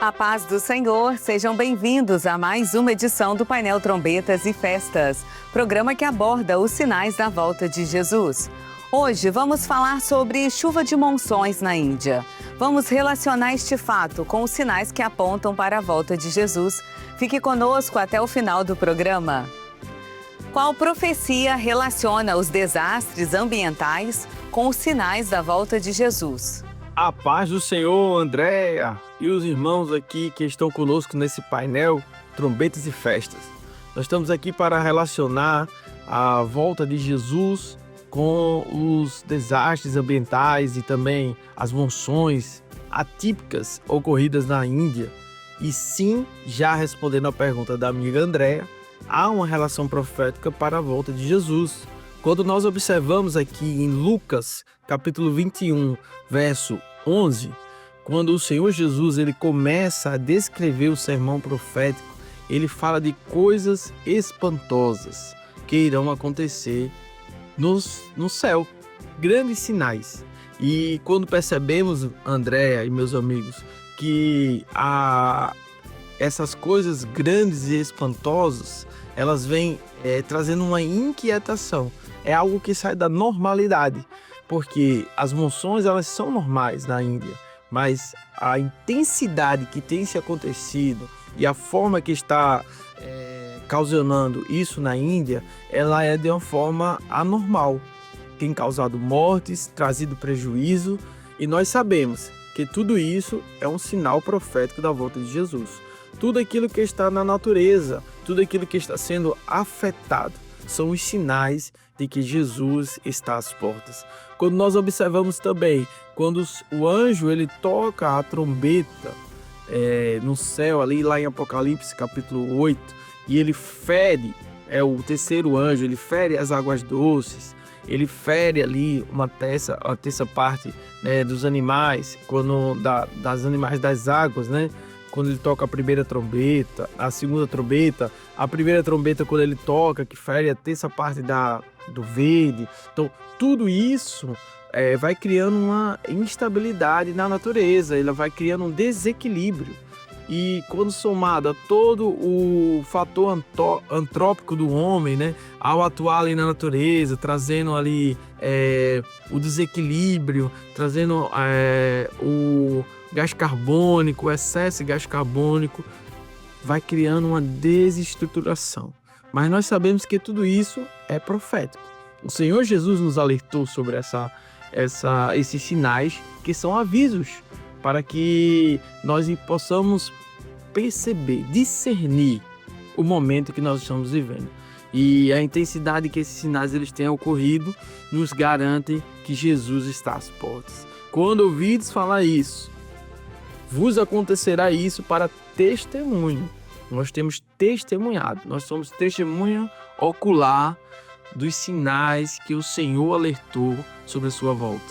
A paz do Senhor, sejam bem-vindos a mais uma edição do Painel Trombetas e Festas, programa que aborda os sinais da volta de Jesus. Hoje vamos falar sobre chuva de monções na Índia. Vamos relacionar este fato com os sinais que apontam para a volta de Jesus. Fique conosco até o final do programa. Qual profecia relaciona os desastres ambientais com os sinais da volta de Jesus? A paz do Senhor, Andréia, e os irmãos aqui que estão conosco nesse painel Trombetas e Festas. Nós estamos aqui para relacionar a volta de Jesus com os desastres ambientais e também as monções atípicas ocorridas na Índia. E sim, já respondendo a pergunta da amiga Andréia, há uma relação profética para a volta de Jesus. Quando nós observamos aqui em Lucas, capítulo 21, verso 11, quando o Senhor Jesus ele começa a descrever o sermão profético, ele fala de coisas espantosas que irão acontecer no céu, grandes sinais. E quando percebemos, Andréia e meus amigos, que essas coisas grandes e espantosas, elas vêm trazendo uma inquietação. É algo que sai da normalidade, porque as monções elas são normais na Índia, mas a intensidade que tem se acontecido e a forma que está causando isso na Índia, ela é de uma forma anormal. Tem causado mortes, trazido prejuízo, e nós sabemos que tudo isso é um sinal profético da volta de Jesus. Tudo aquilo que está na natureza, tudo aquilo que está sendo afetado, são os sinais de que Jesus está às portas. Quando nós observamos também, quando o anjo ele toca a trombeta no céu, ali lá em Apocalipse capítulo 8, e ele fere, o terceiro anjo, ele fere as águas doces, ele fere ali a terça parte dos animais, das animais das águas, né? Quando ele toca a primeira trombeta, a segunda trombeta, a primeira trombeta quando ele toca, que fere a terça parte do verde. Então, tudo isso vai criando uma instabilidade na natureza, ela vai criando um desequilíbrio. E quando somado a todo o fator antrópico do homem, né, ao atuar ali na natureza, trazendo ali o desequilíbrio, trazendo o gás carbônico, o excesso de gás carbônico, vai criando uma desestruturação. Mas nós sabemos que tudo isso é profético. O Senhor Jesus nos alertou sobre esses sinais que são avisos para que nós possamos perceber, discernir o momento que nós estamos vivendo. E a intensidade que esses sinais eles têm ocorrido nos garante que Jesus está às portas. Quando ouvides falar isso, vos acontecerá isso para testemunho. Nós temos testemunhado, nós somos testemunha ocular dos sinais que o Senhor alertou sobre a sua volta.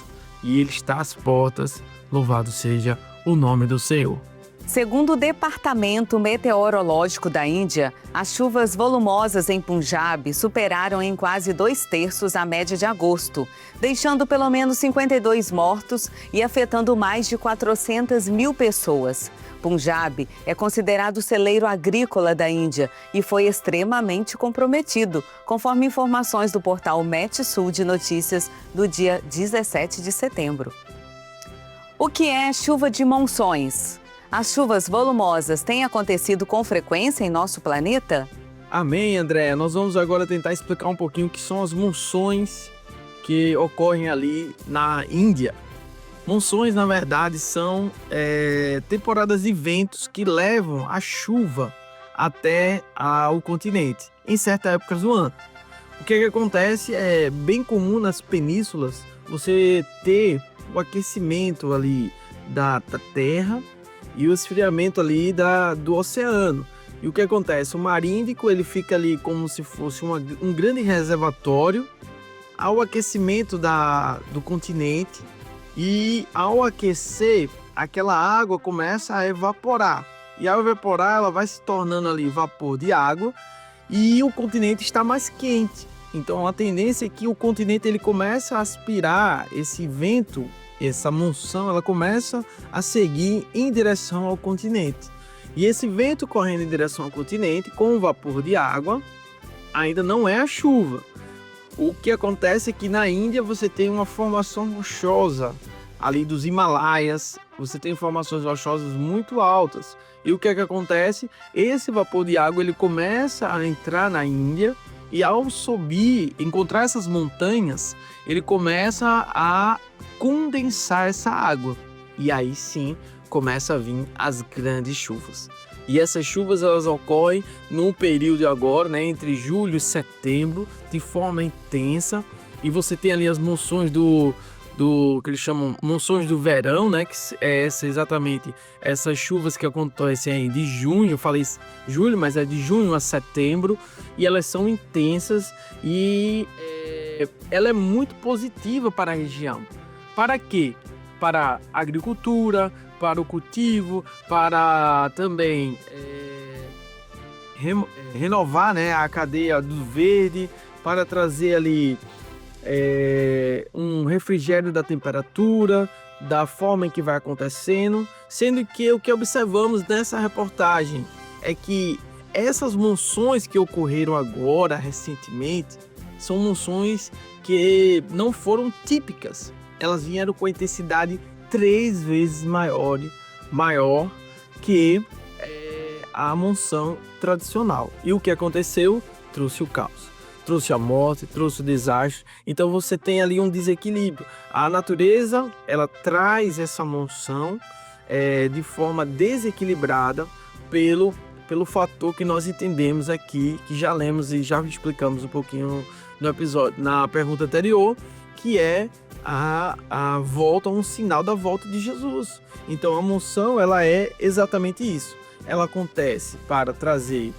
E Ele está às portas, louvado seja o nome do Senhor. Segundo o Departamento Meteorológico da Índia, as chuvas volumosas em Punjab superaram em quase 2/3 a média de agosto, deixando pelo menos 52 mortos e afetando mais de 400 mil pessoas. Punjab é considerado o celeiro agrícola da Índia e foi extremamente comprometido, conforme informações do portal Metsul de notícias do dia 17 de setembro. O que é chuva de monções? As chuvas volumosas têm acontecido com frequência em nosso planeta? Amém, Andréia. Nós vamos agora tentar explicar um pouquinho o que são as monções que ocorrem ali na Índia. Monções, na verdade, são temporadas de ventos que levam a chuva até o continente, em certas épocas do ano. O que acontece é bem comum nas penínsulas você ter o aquecimento ali da terra e o esfriamento ali do oceano. E o que acontece? O mar Índico ele fica ali como se fosse um grande reservatório ao aquecimento do continente, e ao aquecer, aquela água começa a evaporar. E ao evaporar, ela vai se tornando ali vapor de água e o continente está mais quente. Então a tendência é que o continente ele comece a aspirar esse vento essa monção ela começa a seguir em direção ao continente. E esse vento correndo em direção ao continente, com o vapor de água, ainda não é a chuva. O que acontece é que na Índia você tem uma formação rochosa, ali dos Himalaias, você tem formações rochosas muito altas. E o que é que acontece? Esse vapor de água ele começa a entrar na Índia e ao subir, encontrar essas montanhas, ele começa a condensar essa água. E aí sim começa a vir as grandes chuvas. E essas chuvas elas ocorrem num período agora, né, entre julho e setembro, de forma intensa. E você tem ali as monções do que eles chamam monções do verão, né, que é exatamente essas chuvas que acontecem aí de junho, eu falei julho, mas é de junho a setembro, e elas são intensas e ela é muito positiva para a região. Para quê? Para a agricultura, para o cultivo, para também renovar, né, a cadeia do verde, para trazer ali um refrigério da temperatura, da forma em que vai acontecendo, sendo que o que observamos nessa reportagem é que essas monções que ocorreram agora, recentemente, são monções que não foram típicas. Elas vieram com intensidade 3 vezes maior que a monção tradicional. E o que aconteceu? Trouxe o caos. Trouxe a morte, trouxe o desastre. Então você tem ali um desequilíbrio. A natureza, ela traz essa monção de forma desequilibrada pelo fator que nós entendemos aqui, que já lemos e já explicamos um pouquinho no episódio, na pergunta anterior, que é a volta, um sinal da volta de Jesus. Então a monção, ela é exatamente isso. Ela acontece para trazer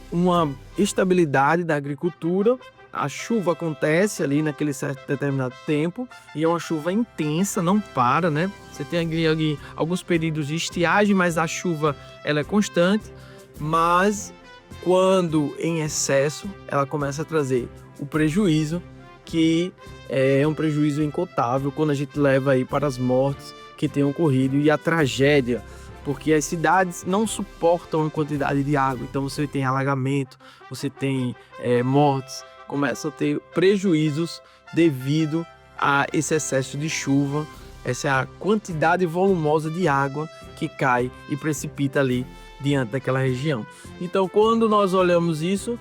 uma estabilidade da agricultura. A chuva acontece ali naquele certo determinado tempo e é uma chuva intensa, não para, né? Você tem ali alguns períodos de estiagem, mas a chuva ela é constante. Mas quando em excesso, ela começa a trazer o prejuízo, que é um prejuízo incontável quando a gente leva aí para as mortes que têm ocorrido e a tragédia, porque as cidades não suportam a quantidade de água. Então você tem alagamento, você tem mortes, começa a ter prejuízos devido a esse excesso de chuva. Essa é a quantidade volumosa de água que cai e precipita ali diante daquela região. Então quando nós olhamos isso,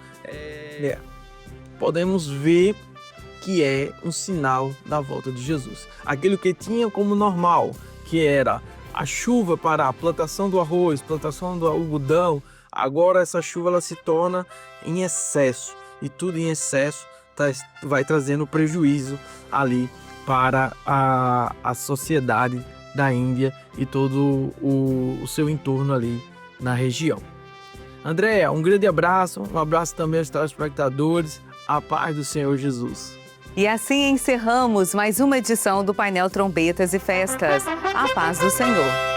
podemos ver que é um sinal da volta de Jesus. Aquilo que tinha como normal, que era a chuva para a plantação do arroz, plantação do algodão, agora essa chuva ela se torna em excesso. E tudo em excesso vai trazendo prejuízo ali para a sociedade da Índia e todo o seu entorno ali na região. Andréia, um grande abraço, um abraço também aos telespectadores, a paz do Senhor Jesus. E assim encerramos mais uma edição do Painel Trombetas e Festas. A paz do Senhor.